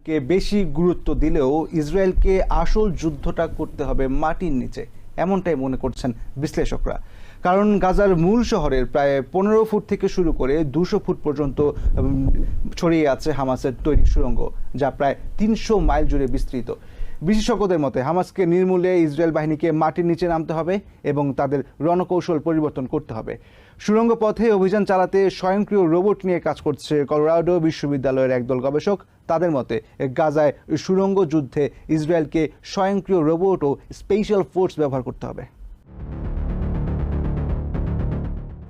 কে বেশি গুরুত্ব দিলেও ইসরায়েলকে আসল যুদ্ধটা করতে হবে মাটির নিচে, এমনটাই মনে করছেন বিশ্লেষকরা। কারণ গাজার মূল শহরের প্রায় 15 ফুট থেকে শুরু করে 200 ফুট পর্যন্ত ছড়িয়ে আছে হামাসের তৈরি সুড়ঙ্গ, যা প্রায় 300 মাইল জুড়ে বিস্তৃত। বিশেষজ্ঞদের মতে হামাসকে নির্মূলে ইসরায়েল বাহিনীকে মাটির নিচে নামতে হবে এবং তাদের রণকৌশল পরিবর্তন করতে হবে। সুড়ঙ্গ পথে অভিযান চালাতে স্বয়ংক্রিয় রোবট নিয়ে কাজ করছে কলোরাডো বিশ্ববিদ্যালয়ের একদল গবেষক। তাদের মতে গাজায় সুড়ঙ্গ যুদ্ধে ইসরায়েলকে স্বয়ংক্রিয় রোবট ও স্পেশাল ফোর্স ব্যবহার করতে হবে।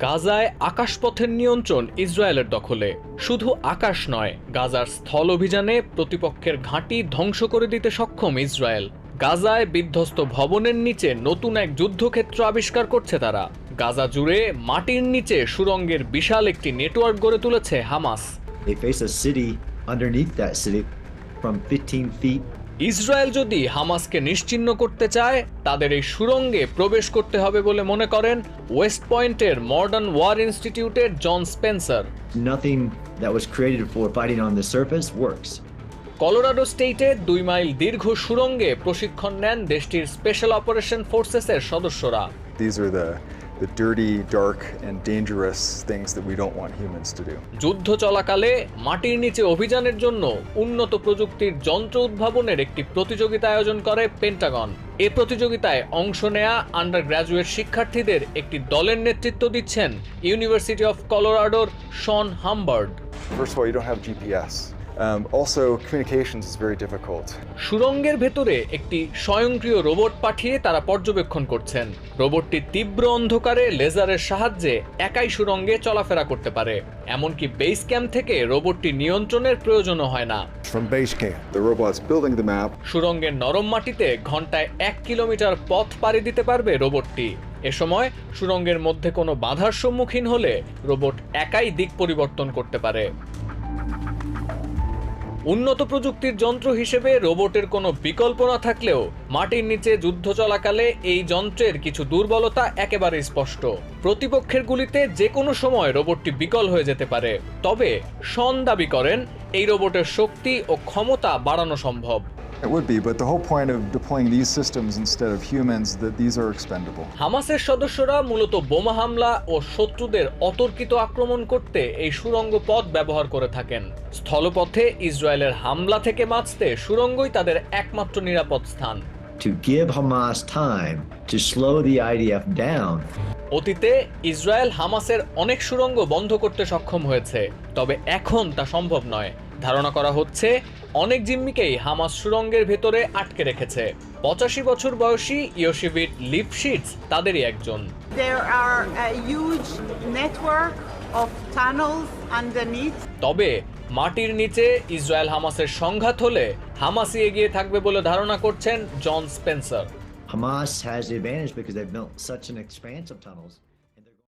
গাজায় আকাশপথের নিয়ন্ত্রণ ইসরায়েলের দখলে। শুধু আকাশ নয়, গাজার স্থল অভিযানে প্রতিপক্ষের ঘাঁটি ধ্বংস করে দিতে সক্ষম ইসরায়েল। গাজায় বিধ্বস্ত ভবনের নিচে নতুন এক যুদ্ধক্ষেত্র আবিষ্কার করছে তারা। গাজা জুড়ে মাটির নিচে সুড়ঙ্গের বিশাল একটি নেটওয়ার্ক গড়ে তুলেছে Hamas. They face a city underneath that city from 15 feet. Israel যদি হামাসকে নিশ্চিহ্ন করতে চায়, তাদের এই সুড়ঙ্গে প্রবেশ করতে হবে বলে মনে করেন ওয়েস্ট পয়েন্টের মডার্ন ওয়ার ইনস্টিটিউটের জন Spencer. Nothing that was created for fighting on the surface works. Colorado স্টেটে 2 মাইল দীর্ঘ সুড়ঙ্গে প্রশিক্ষণ নেন দেশটির স্পেশাল অপারেশন ফোর্সেসের সদস্যরা। These are the dirty, dark and dangerous things that we don't want humans to do. যুদ্ধ চলাকালে মাটির নিচে অভিযানের জন্য উন্নত প্রযুক্তির যন্ত্র উদ্ভাবনের একটি প্রতিযোগিতা আয়োজন করে পেন্টাগন। এই প্রতিযোগিতায় অংশ নেয়া আন্ডার গ্র্যাজুয়েট শিক্ষার্থীদের একটি দলের নেতৃত্ব দিচ্ছেন ইউনিভার্সিটি অফ কলোরাডোর Sean Humbard. First of all, you don't have GPS. Also, communications is very difficult. সুড়ঙ্গের ভেতরে একটি স্বয়ংক্রিয় রোবট পাঠিয়ে তারা পর্যবেক্ষণ করছেন। রোবটটি তীব্র অন্ধকারে লেজারের সাহায্যে একাই সুড়ঙ্গে চলাফেরা করতে পারে। এমনকি বেস ক্যাম্প থেকে রোবটটি নিয়ন্ত্রণের প্রয়োজনও হয় না। From base camp, the robot's building the map. সুড়ঙ্গের নরম মাটিতে ঘন্টায় 1 কিলোমিটার পথ পাড়ি দিতে পারবে রোবটটি। এ সময় সুড়ঙ্গের মধ্যে কোনো বাধার সম্মুখীন হলে রোবট একাই দিক পরিবর্তন করতে পারে। উন্নত প্রযুক্তির যন্ত্র হিসেবে রোবটের কোনো বিকল্প না থাকলেও মাটির নিচে যুদ্ধ চলাকালে এই যন্ত্রের কিছু দুর্বলতা একেবারে স্পষ্ট। প্রতিপক্ষের গুলিতে যে কোনো সময় রোবটটি বিকল হয়ে যেতে পারে। তবে শন দাবি করেন এই রোবটের শক্তি ও ক্ষমতা বাড়ানো সম্ভব। It would be, but the whole point of deploying these systems instead of humans, that these are expendable. হামাসের সদস্যরা মূলত বোমা হামলা ও শত্রুদের অতর্কিত আক্রমণ করতে এই সুড়ঙ্গ পথ ব্যবহার করে থাকেন। স্থলপথে ইসরায়েলের হামলা থেকে বাঁচতে সুড়ঙ্গই তাদের একমাত্র নিরাপদ স্থান। To give Hamas time to slow the IDF down. অতীতে ইসরায়েল হামাসের অনেক সুড়ঙ্গ বন্ধ করতে সক্ষম হয়েছে, তবে এখন তা সম্ভব নয়। ধারণা করা হচ্ছে অনেক জিম্মিকেই হামাস সুড়ঙ্গের ভেতরে আটকে রেখেছে। 85 বছর বয়সী ইয়োশিভিট লিপশিটস তাদেরই একজন। There are a huge network of tunnels underneath. তবে মাটির নিচে ইসরায়েল হামাসের সংঘাত হলে হামাসই এগিয়ে থাকবে বলে ধারণা করছেন জন Spencer. Hamas has the advantage because they've built such an expanse of tunnels.